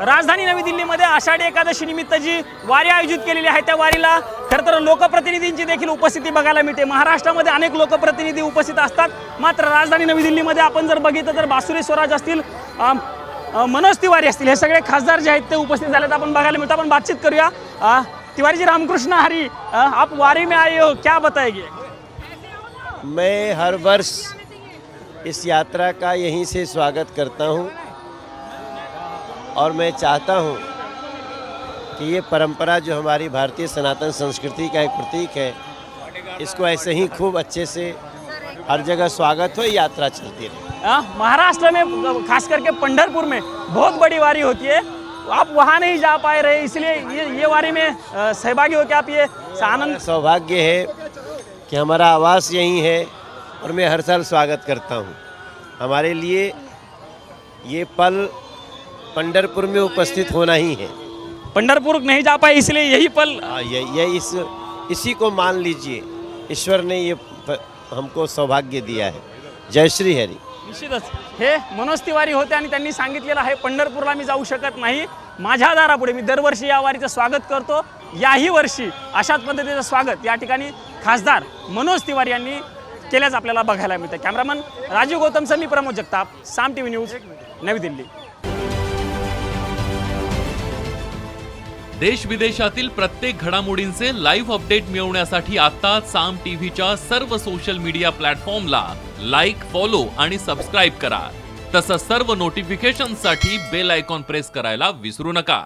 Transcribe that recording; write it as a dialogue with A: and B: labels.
A: राजधानी नवी दिल्लीमध्ये आषाढी एकादशी निमित्त जी वारी आयोजित केलेली आहे त्या वारीला खरं तर लोकप्रतिनिधींची देखील उपस्थिती बघायला मिळते। महाराष्ट्रामध्ये अनेक लोकप्रतिनिधी उपस्थित असतात, मात्र राजधानी नवी दिल्लीमध्ये आपण जर बघितलं तर बासुरी स्वराज असतील, मनोज तिवारी असतील, हे सगळे खासदार जे आहेत ते उपस्थित झालेत आपण बघायला मिळतं। आपण बातचीत करूया। तिवारी जी, रामकृष्ण हरी, आप वारी में आए हो, क्या बताएंगे?
B: मैं हर वर्ष इस यात्रा का यहीं से स्वागत करता हूं और मैं चाहता हूं कि ये परंपरा जो हमारी भारतीय सनातन संस्कृति का एक प्रतीक है, इसको ऐसे ही खूब अच्छे से हर जगह स्वागत हो, यात्रा चलती रहे।
A: महाराष्ट्र में खास करके पंढरपुर में बहुत बड़ी वारी होती है, आप वहाँ नहीं जा पाए रहे, इसलिए ये वारी में सहभागी हो के आप ये आनंद।
B: सौभाग्य है कि हमारा आवास यहीं है और मैं हर साल स्वागत करता हूँ। हमारे लिए ये पल पंढरपुर में उपस्थित होना ही है।
A: पंढरपुर नहीं जा पाए इसलिए यही पल,
B: इसी को मान लीजिए, ईश्वर ने ये हमको सौभाग्य दिया है। जय श्री हरी।
A: निश्चितच हे मनोज तिवारी होते आणि त्यांनी सांगितलेलं आहे पंढरपूरला मी जाऊ शकत नाही, माझ्या दारापुढे मी दरवर्षी या वारीचं स्वागत करतो, याही वर्षी अशाच पद्धतीचं स्वागत या ठिकाणी खासदार मनोज तिवारी यांनी केल्याचं आपल्याला बघायला मिळतं। कॅमेरामन राजीव गौतम, मी प्रमोद जगताप, साम टीव्ही न्यूज, नवी दिल्ली।
C: देश विदेशातील प्रत्येक घडामोडींचे लाईव्ह अपडेट मिळवण्यासाठी आता साम टीव्हीच्या सर्व सोशल मीडिया प्लॅटफॉर्मला लाईक, फॉलो आणि सबस्क्राइब करा। तसंच सर्व नोटिफिकेशनसाठी बेल आयकॉन प्रेस करायला विसरू नका।